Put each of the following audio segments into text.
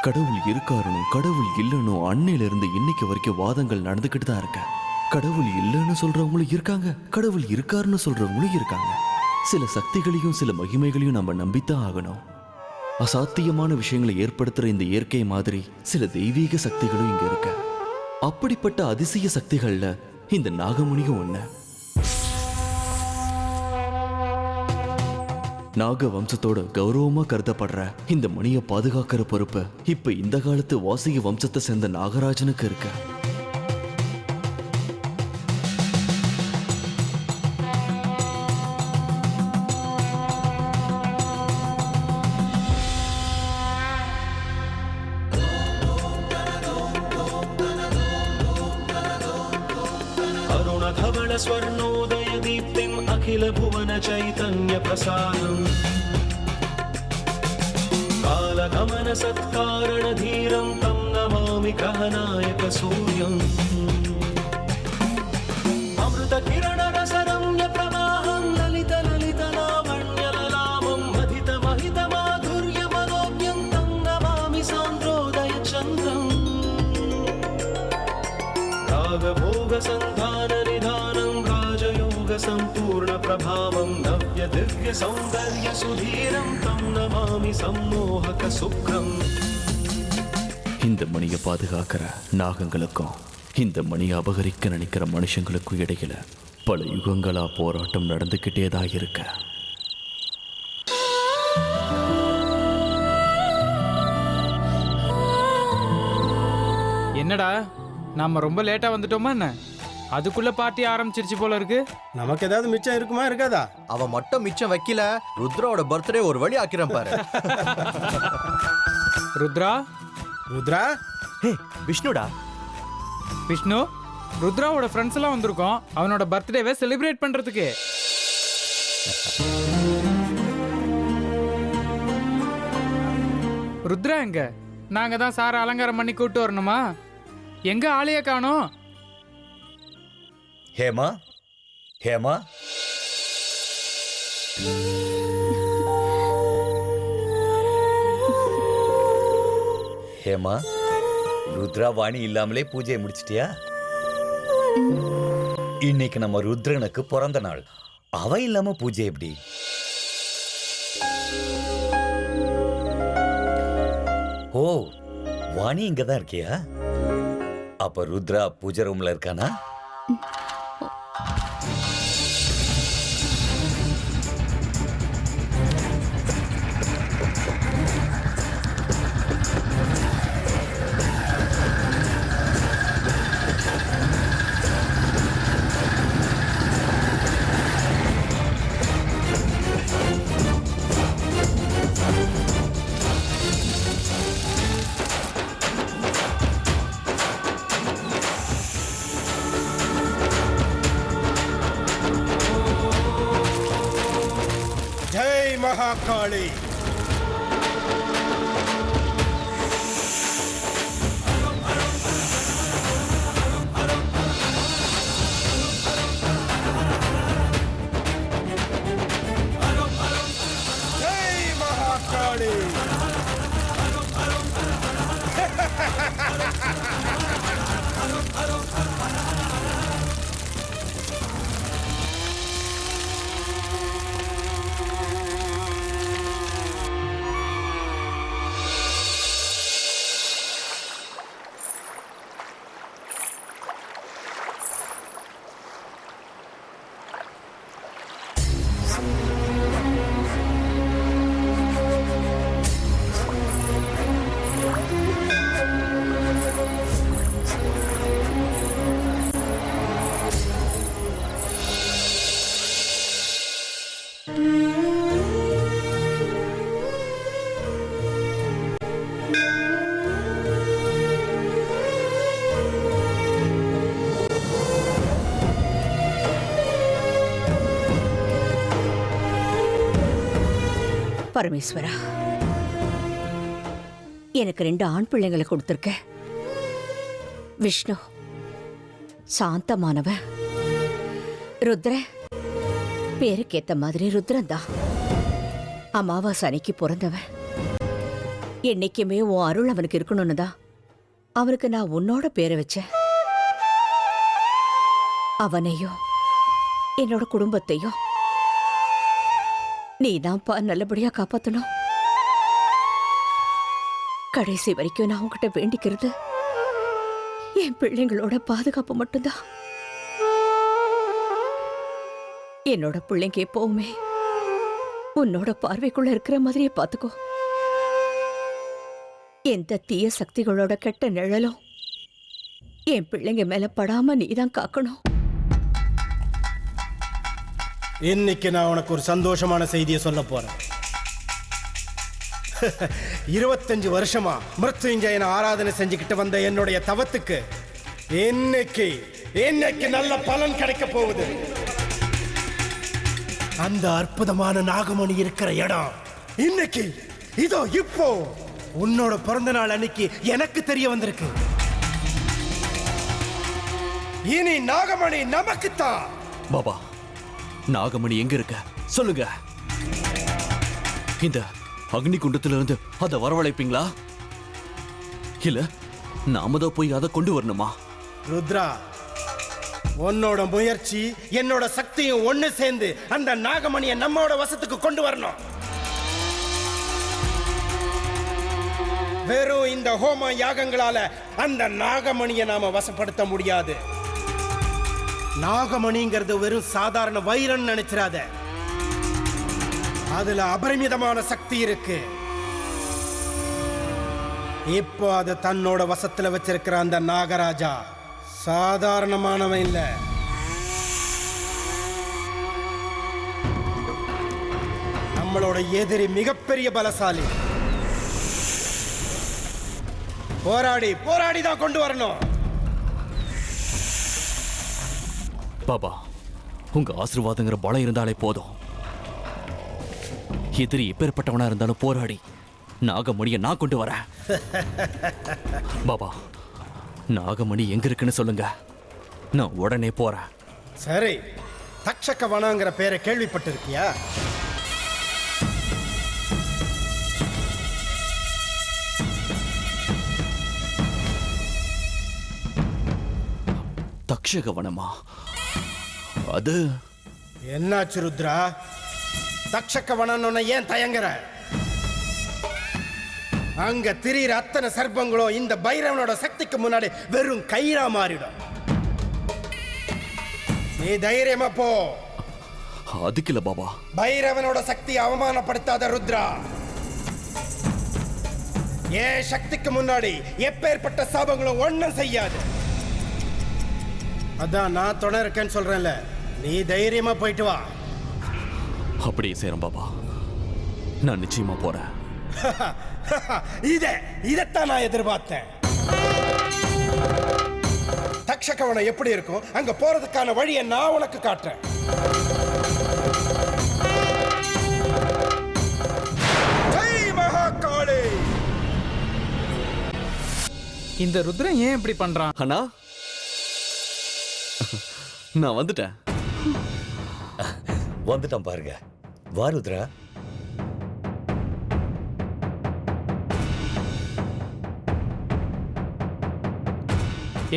கடவுள் இருக்காருனும் கடவுள் இல்லைனும் அன்னையில இருந்து இன்னைக்கு வரைக்கும் வாதங்கள் நடந்துக்கிட்டு தான் இருக்க. கடவுள் இல்லைன்னு சொல்றவங்களும் இருக்காங்க, கடவுள் இருக்காருன்னு சொல்றவங்களும் இருக்காங்க. சில சக்திகளையும் சில மகிமைகளையும் நம்ம நம்பித்தான் ஆகணும். அசாத்தியமான விஷயங்களை ஏற்படுத்துற இந்த இயற்கை மாதிரி சில தெய்வீக சக்திகளும் இங்க இருக்க. அப்படிப்பட்ட அதிசய சக்திகள்ல இந்த நாகமுனியும் ஒண்ணு. நாக வம்சத்தோட கௌரவமா கருதப்படுற இந்த மணியை பாதுகாக்கிற பொறுப்பு இப்ப இந்த காலத்து வாசிக வம்சத்தை சேர்ந்த நாகராஜனுக்கு இருக்கு. धवल स्वर्णोदय दीप्तिम् अखिल भुवन चैतन्य प्रसादम् कालगमन सत्कारण धीरं तं नमामि ग्रहनायक सूर्यम् अमृत किरण रस रम्य प्रवाहं ललित ललित लावण्य ललामं महित महित माधुर्य मनोज्ञं तं नमामि सान्द्रोदय चन्द्रम् रागभोग संधान निधानं राजयोग संपूर्ण प्रभावं नव्य दिव्य सौंदर्य सुधीरं तं नमामि सम्मोहक सुक्रम्. இந்த மணியை பாதுகாக்கிற நாகங்களுக்கும் இந்த மணியை அபகரிக்க நினைக்கிற மனுஷங்களுக்கும் இடையில பல யுகங்களா போராட்டம் நடந்துகிட்டே தான் இருக்க. என்னடா நாம ரொம்ப லேட்டா வந்துட்டோமா என்ன? அதுக்குள்ள பார்ட்டி ஆரம்பிச்சிருச்சு போல இருக்கு. நமக்கு ஏதாவது மிச்சம் இருக்குமா இருக்காதா? அவ மட்டும் மிச்சம் வைக்கல, ருத்ராவோட பர்த்டே ஒரு வழி ஆக்கிறேன் பாரு. ருத்ரா ருத்ரா, ஹே விஷ்ணுடா. விஷ்ணு, ருத்ராவோட ஃப்ரெண்ட்ஸ் எல்லாம் வந்திருக்கோம் அவனோட பர்த்டேவை செலிப்ரேட் பண்றதுக்கு. ருத்ரா எங்க? நாங்க தான் சார அலங்காரம் பண்ணி கூட்டு வரணுமா? எங்க ஆளைய காணோம்? ஹேமா, ஹேமா, ஹேமா, ருத்ரா வாணி இல்லாமலே பூஜையை முடிச்சிட்டியா? இன்னைக்கு நம்ம ருத்ரனுக்கு பிறந்த நாள். அவ இல்லாம பூஜை எப்படி? ஓ, வாணி இங்கதான் இருக்கியா? அப்ப ருத்ரா பூஜை ரூம்ல இருக்கானா? ஜெய் மகாகாளி. ஜெய் மகாகாளி. பரமேஸ்வரா, எனக்கு 2 ஆண் பிள்ளைங்களை கொடுத்திருக்க. விஷ்ணு சாந்தமானவ, ருத்ர பேருக்கேத்த மாதிரி ருத்ரன் தான். அமாவாசை அன்னைக்கு பிறந்தவ. என்னைக்குமே உன் அருள் அவனுக்கு இருக்கணும்னு தான் அவனுக்கு நான் உன்னோட பேரை வச்சேன். அவனையும் என்னோட குடும்பத்தையும் நீதான்ப்பா நல்லபடியா காப்பாத்தணும். கடைசி வரைக்கும் நான் உன்கிட்ட வேண்டிக்கிறது என் பிள்ளைங்களோட பாதுகாப்பு மட்டும்தான். என்னோட பிள்ளைங்க எப்பவுமே உன்னோட பார்வைக்குள்ள இருக்கிற மாதிரியே பாத்துக்கோ. எந்த தீய சக்திகளோட கெட்ட நிழலும் என் பிள்ளைங்க மேல படாம நீதான் காக்கணும். இன்னைக்கு நான் உனக்கு ஒரு சந்தோஷமான செய்தியை சொல்ல போறேன். 25 வருஷமா மிருத்யுஞ்சயனை ஆராதனை செஞ்சுக்கிட்டு வந்த என்னுடைய தவத்துக்கு இன்னைக்கு நல்ல பலன் கிடைக்க போகுது. அந்த அற்புதமான நாகமணி இருக்கிற இடம் இன்னைக்கு இதோ இப்போ உன்னோட பிறந்த நாள் அன்னைக்கு எனக்கு தெரிய வந்திருக்கு. இனி நாகமணி நமக்குத்தான். பாபா, நாகமணி எங்க இருக்க சொல்லுங்க. இந்த அக்னி குண்டத்துல இருந்து அதை வரவழைப்பீங்களா, இல்ல நாம தான் போய் அதை கொண்டு வரணுமா? ருத்ரா, உன்னோட முயற்சி என்னோட சக்தியும் ஒண்ணு சேர்ந்து அந்த நாகமணியை நம்மோட வசத்துக்கு கொண்டு வரணும். வெறும் இந்த ஹோம யாகங்களால அந்த நாகமணியை நாம வசப்படுத்த முடியாது. நாகமணிங்கிறது வெறும் சாதாரண வைரன் நினைச்சிராத. அதுல அபரிமிதமான சக்தி இருக்கு. இப்போ அது தன்னோட வசத்துல வச்சிருக்கிற அந்த நாகராஜா சாதாரணமானவன் இல்ல. நம்மளோட எதிரி மிகப்பெரிய பலசாலி. போராடி தான் கொண்டு வரணும். பாபா, உங்க ஆசீர்வாதங்கிற பலம் இருந்தாலே போதும். எதிரி எப்பேற்பட்டவனா இருந்தாலும் போராடி நாகமணியை நான் கொண்டு வரேன். பாபா, நாகமணி எங்க இருக்குன்னு சொல்லுங்க, நான் உடனே போறேன். சரி, தக்ஷக வனங்கிற பேரை கேள்விப்பட்டிருக்கியா? தக்ஷக வனமா? அது என்னாச்சு ருத்ரா? தக்ஷக வனம்னு ஏன் தயங்குற? அங்க திரியிற அத்தனை சர்ப்பங்களும் இந்த பைரவனோட சக்திக்கு முன்னாடி வெறும் கயிறா மாறிடும். நீ தைரியமா போ. அதுக்கு இல்ல பாபா. பைரவனோட சக்தி அவமானப்படுத்தாத ருத்ரா. ஏன் சக்திக்கு முன்னாடி எப்பேற்பட்ட சாபங்களும் ஒண்ணும் செய்யாது. அதான் நான் துணை இருக்கேன்னு சொல்றேன்ல, நீ தைரியமா போயிட்டு வா. அப்படியே சேரும் பாபா, நான் நிச்சயமா போறேன். இதத்தான் நான் எதிர்பார்த்தேன். தக்ஷகவனம் எப்படி இருக்கும், அங்க போறதுக்கான வழியை நான் உனக்கு காட்டுறேன். ஜெய் மகாகாளி. இந்த ருத்ரன் ஏன் இப்படி பண்றான்? அண்ணா, நான் வந்துட்டேன். வந்துட்டான் பாருங்க. வா ருத்ரா.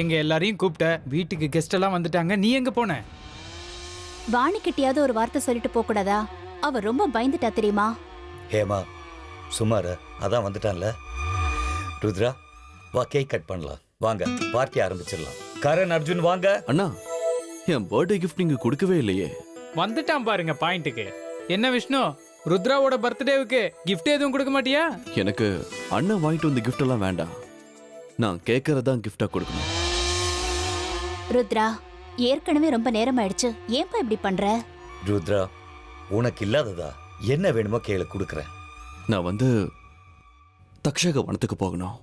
எங்க எல்லாரையும் கூப்பிட்ட, வீட்டுக்கு கெஸ்ட் எல்லாம் வந்துட்டாங்க, நீ எங்க போன? வாணி கிட்டியாவது ஒரு வார்த்தை சொல்லிட்டு போக கூடாதா? அவ ரொம்ப பயந்துட்டா தெரியுமா? ஹேமா சுமார அதான் வந்துட்டான்ல. ருத்ரா வா, கேக் கட் பண்ணலாம். வாங்க பார்ட்டி ஆரம்பிச்சிடலாம். கரண், அர்ஜுன் வாங்க. அண்ணா, என் பர்த்டே கிஃப்ட் நீங்க கொடுக்கவே இல்லையே. வந்துட்டான் பாருங்க பாயிண்ட்டுக்கு. என்ன விஷ்ணு, ருத்ராவோட பர்த்டேவுக்கு gift எதுவும் கொடுக்க மாட்டியா? எனக்கு அண்ணன் வாங்கிட்டு வந்த கிஃப்ட் எல்லாம் வேண்டாம், நான் கேட்கறதான் கிஃப்டா கொடுக்கணும். ருத்ரா, ஏற்கனவே ரொம்ப நேரம் ஆயிடுச்சு, ஏன்பா இப்படி பண்ற? ருத்ரா, உனக்கு இல்லாததா என்ன வேணுமோ கேளு, கொடுக்குறேன். நான் வந்து தக்ஷக வனத்துக்கு போகணும்.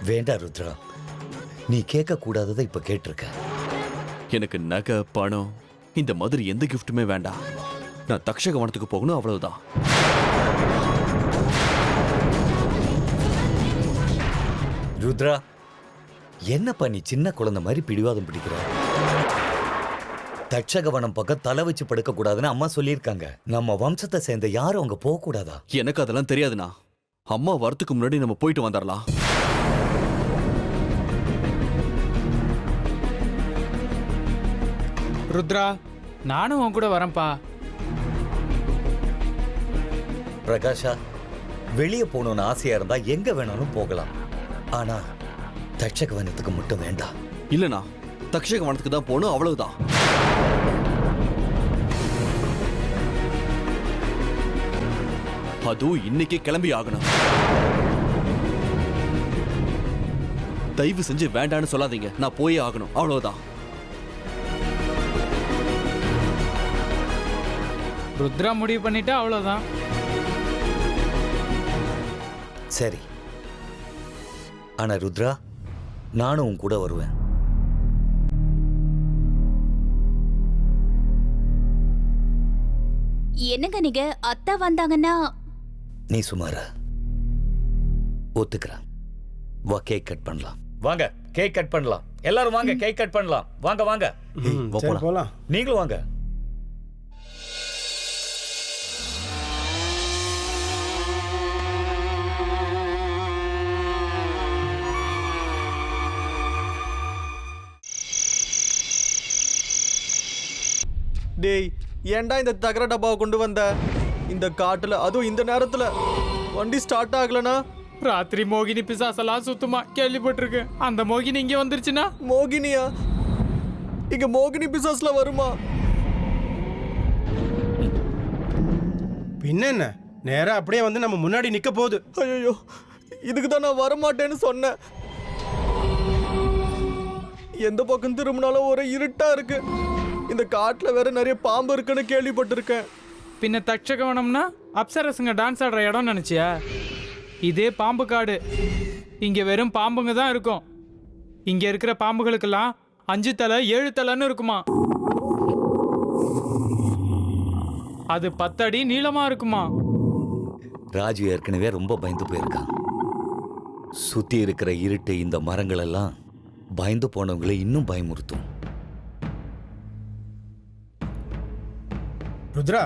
வேண்டா ருத்ரா, நீ கேட்க கூடாததை இப்ப கேட்டிருக்க. எனக்கு நகை, பணம், இந்த மாதிரி எந்த கிஃப்ட்டுமே வேண்டாம். நான் தக்ஷக வனத்துக்கு போகணும், அவ்வளவுதான். ருத்ரா, என்னப்பா நீ சின்ன குழந்தை மாதிரி பிடிவாதம் பிடிக்கிற? தட்சகவனம் பக்கம் தலை வச்சு படுக்க கூடாதுன்னு அம்மா சொல்லியிருக்காங்க. நம்ம வம்சத்தை சேர்ந்த யாரும் அங்க போக கூடாதா? எனக்கு அதெல்லாம் தெரியாதுண்ணா. அம்மா வரத்துக்கு முன்னாடி நம்ம போயிட்டு வந்துடலாம். ருத்ரா, நானும் உன் கூட வரேன்ப்பா. பிரகாஷா, வெளியே போகணும்னு ஆசையா இருந்தா எங்க வேணாலும் போகலாம். ஆனா தட்சகவனத்துக்கு மட்டும் வேண்டாம். இல்லண்ணா, தக்ஷக வனத்துக்கு தான் போகணும், அவ்வளவுதான். அதுவும் இன்னைக்கே கிளம்பி ஆகணும். தயவு செஞ்சு வேண்டான்னு சொல்லாதீங்க. நான் போயே ஆகணும், அவ்வளவுதான். ருத்ரா முடிவு பண்ணிட்டா அவ்வளவுதான். சரி, ஆனா ருத்ரா, நானும் உன் கூட வருவேன். என்னங்க நீங்க அத்தா வந்தாங்கன்னா? நீ சுமாரா ஒத்துக்கிறேன். வா, கேக் கட் பண்ணலாம். வாங்க, கேக் கட் பண்ணலாம். எல்லாரும் வாங்க, கேக் கட் பண்ணலாம். வாங்க வாங்க, போலாம். நீங்களும் வாங்க. டேய், ஏன்டா இந்த தகர டப்பாவை கொண்டு வந்த? இந்த காட்டுல, அதுவும் இந்த நேரத்துல வண்டி ஸ்டார்ட் ஆகலனா? ராத்திரி மோகினி பிசாசெல்லாம் சுத்துமா கேள்விப்பட்டிருக்கு. அந்த மோகினி இங்க வந்துருச்சுன்னா? மோகினியா? இங்க மோகினி பிசாஸ்ல வருமா? பின்ன என்ன, நேரா அப்படியே வந்து நம்ம முன்னாடி நிக்க போகுது. ஐயோ, இதுக்கு தான் நான் வரமாட்டேன்னு சொன்னேன். எந்த பக்கம் திரும்பினாலும் ஒரே இருட்டா இருக்கு. இந்த காட்டுல வேற நிறைய பாம்பு இருக்குன்னு கேள்விப்பட்டிருக்கேன். பின்ன தட்சகவனம்னா அப்சரசுங்க டான்ஸ் ஆடுற இடம் நினைச்சியா? இதே பாம்பு காடு. இங்க வெறும் பாம்புங்க தான் இருக்கும். இங்க இருக்கிற பாம்புகளுக்கெல்லாம் 5 தலை 7 தலைன்னு இருக்குமா. அது 10 அடி நீளமா இருக்குமா. ராஜு ஏற்கனவே ரொம்ப பயந்து போயிருக்கான். சுத்தி இருக்கிற இருட்டு, இந்த மரங்கள் எல்லாம் பயந்து போனவங்களை இன்னும் பயமுறுத்தும். ருத்ரா,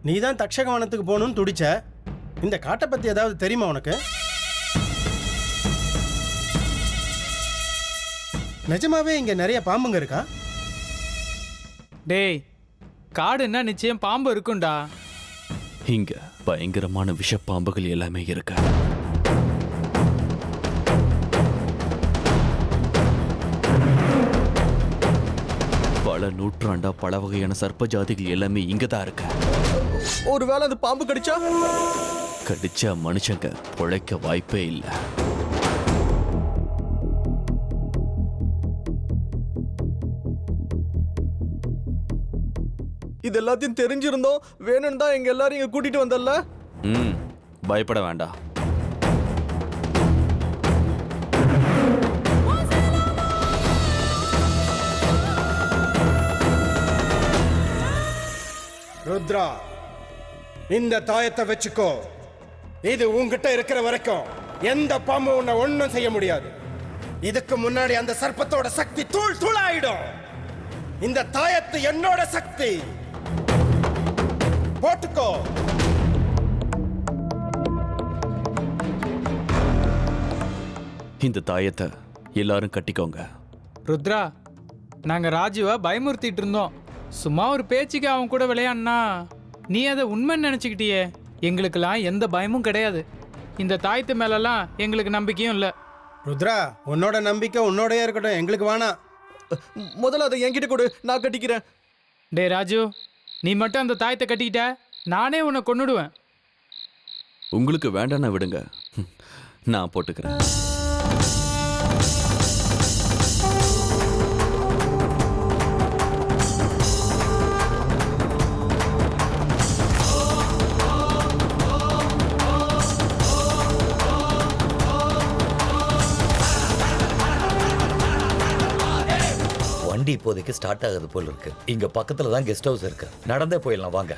நீ தான் தக்ஷகவனத்துக்கு போகணும்னு துடிச்ச. இந்த காட்டை பத்தி ஏதாவது தெரியுமா உனக்கு? நிஜமாவே இங்க நிறைய பாம்புங்க இருக்கா? டேய், காடுன்னா நிச்சயம் பாம்பு இருக்கும்டா. இங்க பயங்கரமான விஷப்பாம்புகள் எல்லாமே இருக்கு. பல நூற்றாண்டா பல வகையான சர்ப்ப ஜாதிகள் எல்லாமே இங்கதான் இருக்கு. ஒருவேளை அது பாம்பு கடிச்சா? கடிச்சா மனுஷங்க பொழைக்க வாய்ப்பே இல்லை. இது எல்லாத்தையும் தெரிஞ்சிருந்தோம் வேணும்னு தான் எங்க எல்லாரும் இங்க கூட்டிட்டு வந்தல்ல. பயப்பட வேண்டாம். ருத்ரா, இந்த தாயத்தை வச்சுக்கோ. இது உன்கிட்ட இருக்கிற வரைக்கும் எந்த பாம்பும் உன்னை ஒண்ணும் செய்ய முடியாது. இதுக்கு முன்னாடி அந்த சர்ப்பத்தோட சக்தி தூள் தூளாயிடும். இந்த தாயத்து என்னோட சக்தி. போட்டுக்கோ. இந்த தாயத்தை எல்லாரும் கட்டிக்கோங்க. ருத்ரா, நாங்க ராஜுவை பயமுறுத்திட்டு இருந்தோம். சும்மா ஒரு பேச்சுக்கு அவன் கூட விளையாடினா நீ அதை உண்மைன்னு நினச்சிக்கிட்டியே. எங்களுக்கெல்லாம் எந்த பயமும் கிடையாது. இந்த தாயத்து மேலெல்லாம் எங்களுக்கு நம்பிக்கையும் இல்லை. ருத்ரா, உன்னோட நம்பிக்கை உன்னோடயே இருக்கட்டும், எங்களுக்கு வேணாம். முதல்ல அதை என்கிட்ட கொடு, நான் கட்டிக்கிறேன். டே ராஜு, நீ மட்டும் அந்த தாயத்தை கட்டிக்கிட்ட நானே உன்னை கொன்னுடுவேன். உங்களுக்கு வேண்டாம்னா விடுங்க, நான் போட்டுக்கிறேன். வண்டி இப்போதைக்கு ஸ்டார்ட் ஆகுது போல இருக்கு. இங்க பக்கத்துல தான் கெஸ்ட் ஹவுஸ் இருக்கு. நடந்தே போயிடலாம், வாங்க.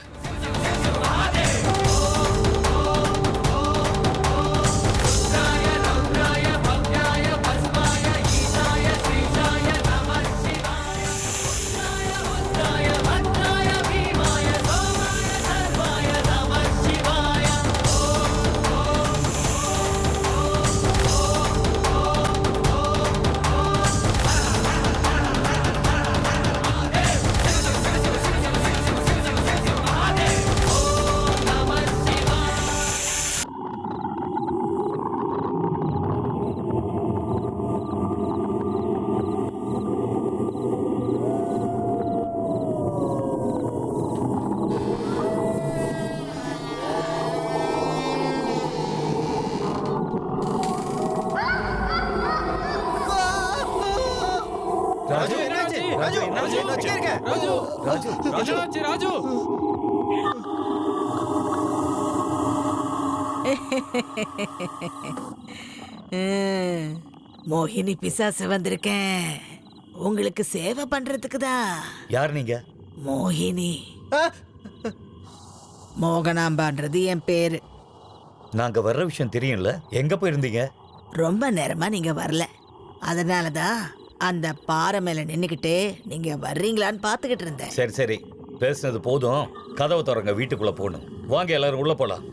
ராஜு என்னாச்சு? ராஜு ராஜு என்னாச்சு ராஜு? மோகினி பிசாசு வந்திருக்கேன் உங்களுக்கு சேவை பண்றதுக்கு தான். யார் நீங்க? மோகினி மோகனாம்பான்றது என் பேரு. நாங்க வர்ற விஷயம் தெரியும்ல, எங்க போயிருந்தீங்க? ரொம்ப நேரமா நீங்க வரல, அதனாலதான் அந்த பாறை மேல நின்னுக்கிட்டு நீங்க வர்றீங்களான்னு பாத்துக்கிட்டு இருந்தேன். சரி சரி, பேசுனது போதும். கதவை திறங்க, வீட்டுக்குள்ள போகணும். வாங்க எல்லாரும் உள்ள போலாம்.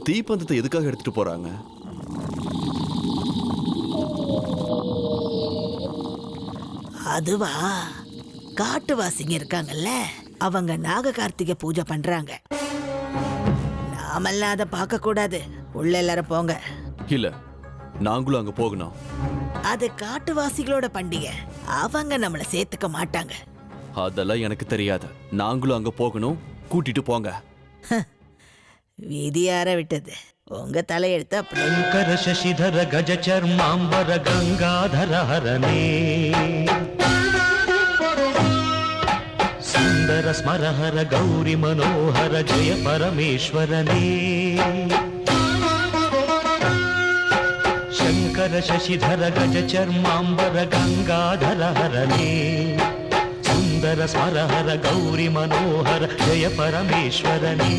தீப்பந்தத்தை எதுக்காக எடுத்துட்டு போறாங்க? அதுவா, காட்டுவாசிங்க இருக்காங்கல்ல, அவங்க நாக கார்த்திகை பூஜை பண்றாங்க. நாமெல்லாம் அதை பார்க்க கூடாது. உள்ள எல்லாரும் போங்க. இல்ல, நாங்களும் அங்க போகணும். அது காட்டுவாசிகளோட பண்டிகை, அவங்க நம்மள சேர்த்துக்க மாட்டாங்க. அதெல்லாம் எனக்கு தெரியாது. நாங்களும் அங்க போகணும். கூட்டிட்டு போங்க. விதியார விட்டது. உங்க தலையெழுத்து அப்படி. ಶಂಕರ ಶಶಿಧರ ಗಜ ಚರ್ಮಾಂಬರ ಗಂಗಾಧರ ಹರನೇ ಸುಂದರ ಸ್ಮರಹರ ಗೌರಿ ಮನೋಹರ ಜಯ ಪರಮೇಶ್ವರನೇ ಶಂಕರ ಶಶಿಧರ ಗಜ ಚರ್ಮಾಂಬರ ಗಂಗಾಧರ ಹರನೇ ಸುಂದರ ಸ್ಮರಹರ ಗೌರಿ ಮನೋಹರ ಜಯ ಪರಮೇಶ್ವರನೇ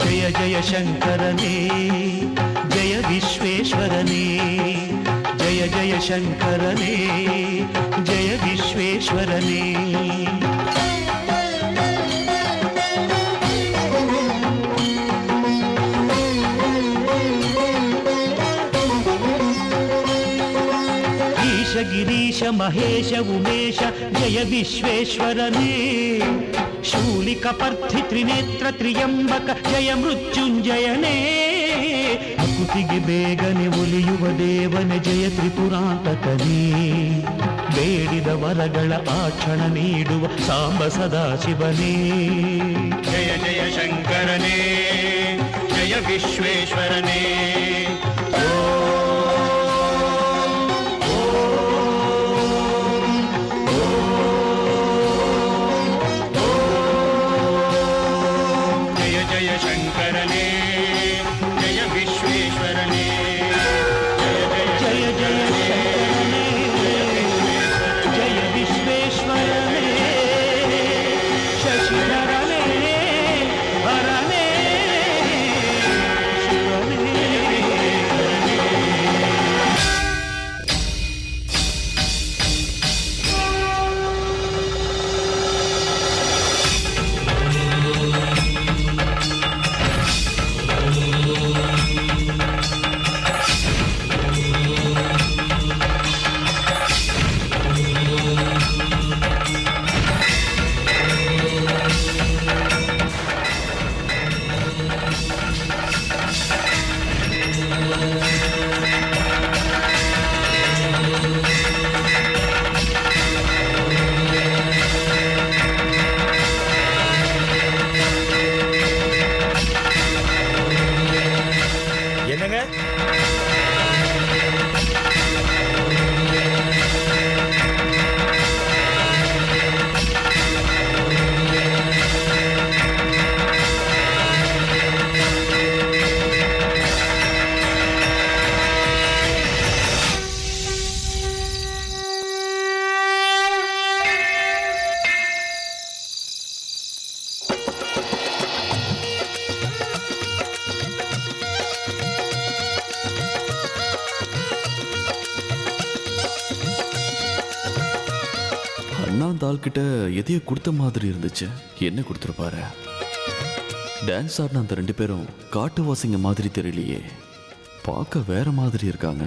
ಜಯ ಜಯ ಶಂಕರನೇ ಜಯ ವಿಶ್ವೇಶ್ವರನೇ ಜಯ ಜಯ ಶಂಕರನೇ ಜಯ ವಿಶ್ವೇಶ್ವರನೇ ಈಶ ಗಿರೀಶ ಮಹೇಶ ಉಮೇಶ ಜಯ ವಿಶ್ವೇಶ್ವರನೇ ಶೂಲಿಕಪರ್ಥಿ ತ್ರಿನೇತ್ರ ತ್ರಿಯಂಬಕ ಜಯ ಮೃತ್ಯುಂಜಯನೇ ಅಕುತಿಗೆ ಬೇಗನೆ ಒಲಿಯುವ ದೇವನೇ ಜಯ ತ್ರಿಪುರಾಂತಕನೇ ಬೇಡಿದ ವರಗಳ ಆಕ್ಷಣ ನೀಡುವ ಸಾಂಬ ಸದಾಶಿವನೇ ಜಯ ಜಯ ಶಂಕರನೇ ಜಯ ವಿಶ್ವೇಶ್ವರನೇ அண்ணா அந்த ஆள்கிட்ட எதையோ கொடுத்த மாதிரி இருந்துச்சு. என்ன கொடுத்துருப்பாரு? டான்ஸ் ஆடின அந்த 2 பேரும் காட்டுவாசிங்க மாதிரி தெரியலையே. பார்க்க வேற மாதிரி இருக்காங்க.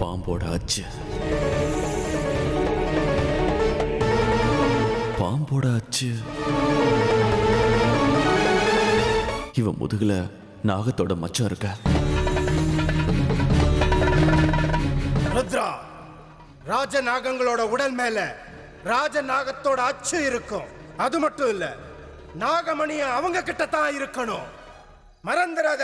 பாம்போட அச்சு, பாம்போட அச்சு. இவன் முதுகுல நாகத்தோட மச்சம் இருக்க. ருத்ரா, ராஜநாகங்களோட உடல் மேல ராஜநாகத்தோட அச்சு இருக்கும். அது மட்டும் இல்ல, நாகமணிய அவங்க கிட்ட தான் இருக்கணும். மறந்துடாத.